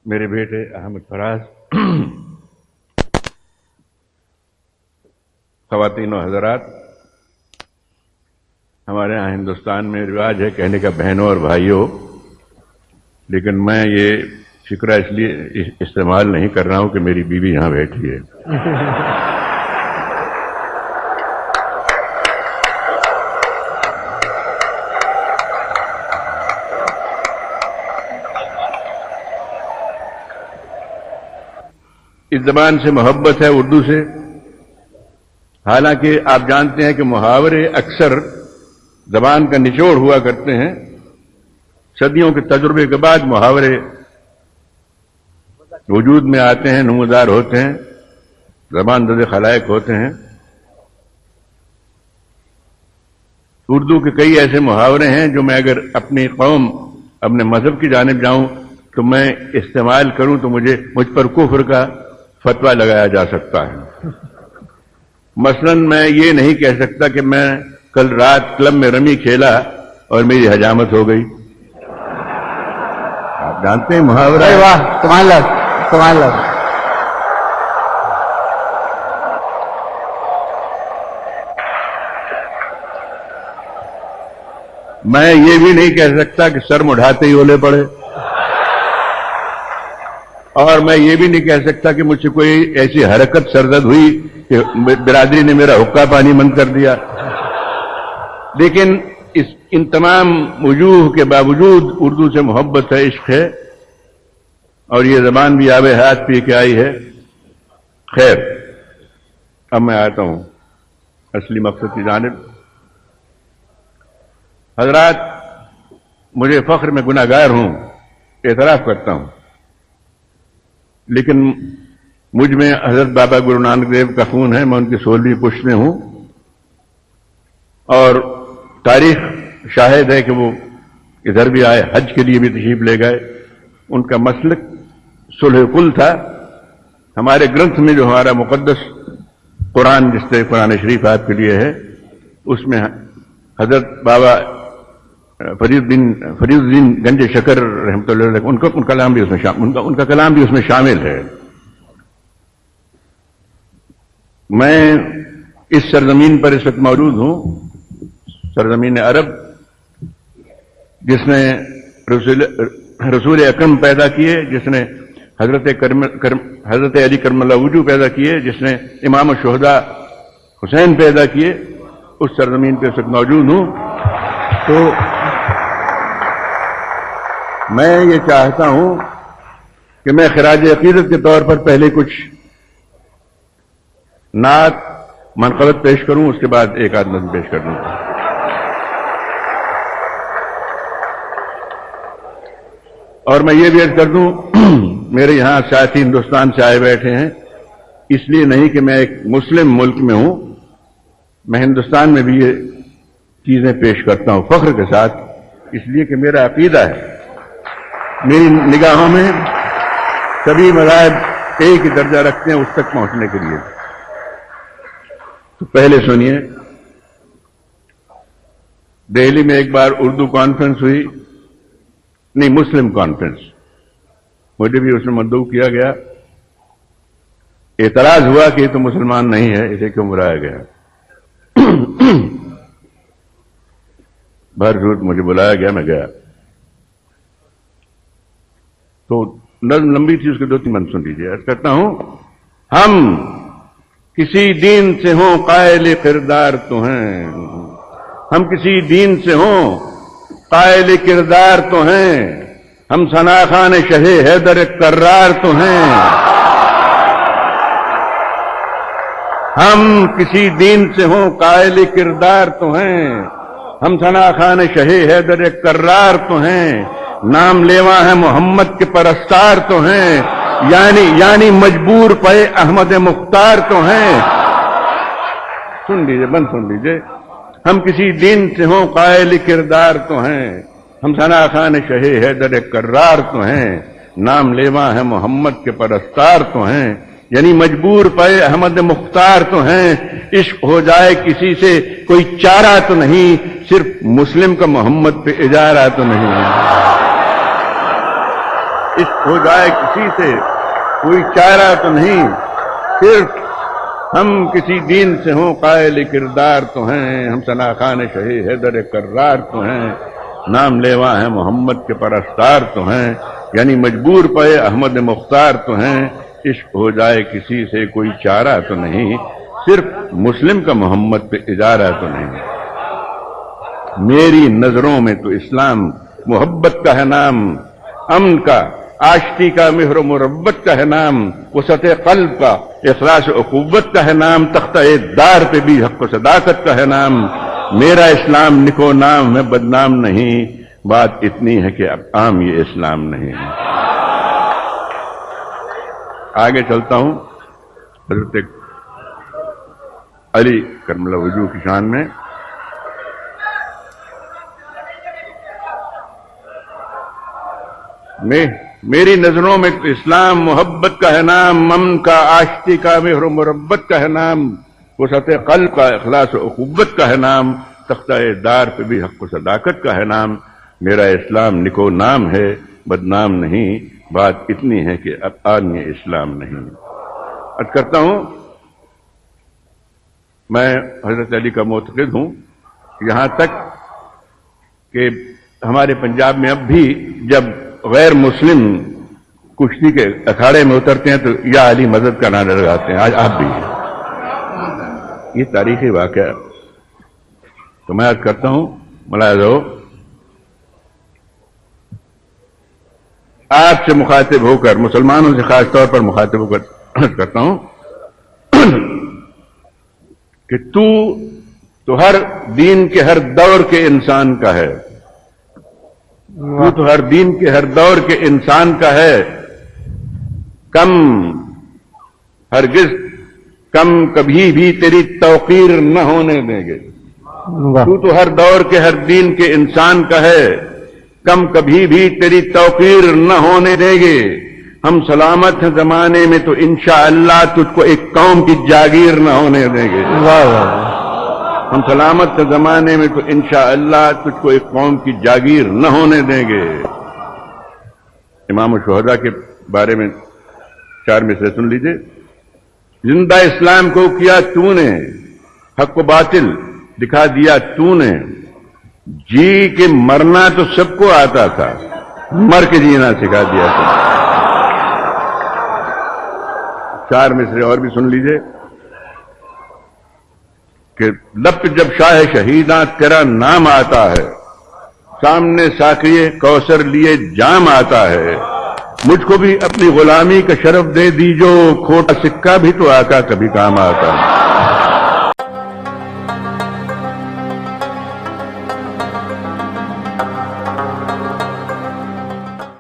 میرے بیٹے احمد فراز، خواتین و حضرات، ہمارے یہاں ہندوستان میں رواج ہے کہنے کا بہنوں اور بھائیوں، لیکن میں یہ فکرہ اس لیے استعمال نہیں کر رہا ہوں کہ میری بیوی یہاں بیٹھی ہے۔ اس زبان سے محبت ہے، اردو سے، حالانکہ آپ جانتے ہیں کہ محاورے اکثر زبان کا نچوڑ ہوا کرتے ہیں۔ صدیوں کے تجربے کے بعد محاورے وجود میں آتے ہیں، نمودار ہوتے ہیں، زبان زد خلائق ہوتے ہیں۔ اردو کے کئی ایسے محاورے ہیں جو میں اگر اپنی قوم، اپنے مذہب کی جانب جاؤں تو میں استعمال کروں تو مجھ پر کفر کا فتویٰ لگایا جا سکتا ہے۔ مثلا میں یہ نہیں کہہ سکتا کہ میں کل رات کلب میں رمی کھیلا اور میری حجامت ہو گئی۔ آپ جانتے ہیں محاورہ، واہ، سبحان اللہ، سبحان اللہ۔ میں یہ بھی نہیں کہہ سکتا کہ سر مڑھاتے ہی اولے پڑے، اور میں یہ بھی نہیں کہہ سکتا کہ مجھ سے کوئی ایسی حرکت سرزد ہوئی کہ برادری نے میرا حقہ پانی بند کر دیا۔ لیکن ان تمام وجوہ کے باوجود اردو سے محبت ہے، عشق ہے، اور یہ زبان بھی آب حیات پی کے آئی ہے۔ خیر، اب میں آتا ہوں اصلی مقصد کی جانب۔ حضرات، مجھے فخر میں گناہ گار ہوں، اعتراف کرتا ہوں، لیکن مجھ میں حضرت بابا گرو نانک دیو کا خون ہے، میں ان کی 16ویں پشت میں ہوں، اور تاریخ شاہد ہے کہ وہ ادھر بھی آئے، حج کے لیے بھی تشریف لے گئے۔ ان کا مسلک صلح کل تھا۔ ہمارے گرنتھ میں جو ہمارا مقدس قرآن، جس سے قرآن شریف آپ کے لیے ہے، اس میں حضرت بابا فرید الدین گنج شکر رحمۃ اللہ علیہ، ان کا کلام بھی اس میں شامل ہے۔ میں اس سرزمین پر اس وقت موجود ہوں، سرزمین عرب، جس نے رسول اکرم پیدا کیے، جس نے حضرت علی کرم اللہ وجہ پیدا کیے، جس نے امام الشہداء حسین پیدا کیے، اس سرزمین پہ اس وقت موجود ہوں۔ تو میں یہ چاہتا ہوں کہ میں خراج عقیدت کے طور پر پہلے کچھ نعت منقبت پیش کروں، اس کے بعد ایک آدھ نظم پیش کر دوں۔ اور میں یہ بھی عرض کر دوں، میرے یہاں ساتھی ہندوستان سے آئے بیٹھے ہیں، اس لیے نہیں کہ میں ایک مسلم ملک میں ہوں، میں ہندوستان میں بھی یہ چیزیں پیش کرتا ہوں فخر کے ساتھ، اس لیے کہ میرا عقیدہ ہے، میری نگاہوں میں سبھی مذاہب ایک ہی درجہ رکھتے ہیں اس تک پہنچنے کے لیے۔ تو پہلے سنیے، دہلی میں ایک بار اردو کانفرنس ہوئی، نہیں مسلم کانفرنس، مجھے بھی اس میں مدعو کیا گیا۔ اعتراض ہوا کہ یہ تو مسلمان نہیں ہے، اسے کیوں بلایا گیا؟ بھر جھوٹ مجھے بلایا گیا، میں گیا۔ تو نظم لمبی تھی، اس کے 2-3 من سن لیجیے۔ عرض کرتا ہوں، ہم کسی دین سے ہوں قائل کردار تو ہیں، ہم کسی دین سے ہوں قائل کردار تو ہیں، ہم ثنا خان شہ حیدر کرار تو ہیں، ہم کسی دین سے ہوں قائل کردار تو ہیں، ہم ثنا خان شہ حیدر کرار تو ہیں، نام لیوا ہے محمد کے پرستار تو ہیں، یعنی مجبور پے احمد مختار تو ہیں۔ سن لیجئے، بند سن لیجئے۔ ہم کسی دین سے ہوں قائل کردار تو ہیں، ہم ثنا خان شہ حیدر کرار تو ہیں، نام لیوا ہے محمد کے پرستار تو ہیں، یعنی مجبور پے احمد مختار تو ہیں۔ عشق ہو جائے کسی سے کوئی چارہ تو نہیں، صرف مسلم کا محمد پہ اجارہ تو نہیں۔ عشق ہو جائے کسی سے کوئی چارہ تو نہیں، صرف ہم کسی دین سے ہوں قائل کردار تو ہیں، ہم ثنا خان شہی حیدر کرار تو ہیں، نام لیوا ہیں محمد کے پرستار تو ہیں، یعنی مجبور پے احمد مختار تو ہیں، عشق ہو جائے کسی سے کوئی چارہ تو نہیں، صرف مسلم کا محمد پہ اجارہ تو نہیں۔ میری نظروں میں تو اسلام محبت کا ہے نام، امن کا، آشتی کا، مہر و مربت کا ہے نام، وسعت قلب کا، اخلاص و اخوت کا ہے نام، تختہ دار پہ بھی حق و صداقت کا ہے نام۔ میرا اسلام نکو نام ہے، بدنام نہیں، بات اتنی ہے کہ اب عام یہ اسلام نہیں ہے۔ آگے چلتا ہوں حضرت علی کرم اللہ وجوہ کی شان میں۔ میری نظروں میں تو اسلام محبت کا ہے نام، امن کا، آشتی کا، مہر و مربت کا ہے نام، وسعت قلب کا، اخلاص و اخوت کا ہے نام، تختہ دار پہ بھی حق و صداقت کا ہے نام۔ میرا اسلام نکو نام ہے، بدنام نہیں، بات اتنی ہے کہ اب آن یہ اسلام نہیں۔ عرض کرتا ہوں میں حضرت علی کا معتقد ہوں، یہاں تک کہ ہمارے پنجاب میں اب بھی جب غیر مسلم کشتی کے اکھاڑے میں اترتے ہیں تو یا علی مدد کا نعرہ لگاتے ہیں، آج آپ بھی، یہ تاریخی واقعہ۔ تو میں عرض کرتا ہوں ملاحظہ ہو، آپ سے مخاطب ہو کر، مسلمانوں سے خاص طور پر مخاطب ہو کر عرض کرتا ہوں کہ تو ہر دین کے ہر دور کے انسان کا ہے، تو ہر دین کے ہر دور کے انسان کا ہے، کم ہرگز کم کبھی بھی تیری توقیر نہ ہونے دیں گے۔ تو ہر دور کے ہر دین کے انسان کا ہے، کم کبھی بھی تیری توقیر نہ ہونے دیں گے۔ ہم سلامت ہیں زمانے میں تو انشاءاللہ تجھ کو ایک قوم کی جاگیر نہ ہونے دیں گے۔ ہم سلامت زمانے میں تو انشاءاللہ تجھ کو ایک قوم کی جاگیر نہ ہونے دیں گے۔ امام الشہداء کے بارے میں 4 مصرے سن لیجئے۔ زندہ اسلام کو کیا تو نے، حق و باطل دکھا دیا تو نے، جی کہ مرنا تو سب کو آتا تھا، مر کے جینا سکھا دیا تھا۔ 4 مصرے اور بھی سن لیجئے کہ لب جب شاہ شہیداں تیرا نام آتا ہے، سامنے ساقیے کوثر لیے جام آتا ہے، مجھ کو بھی اپنی غلامی کا شرف دے دیجو، کھوٹا سکہ بھی تو آقا کبھی کام آتا ہے۔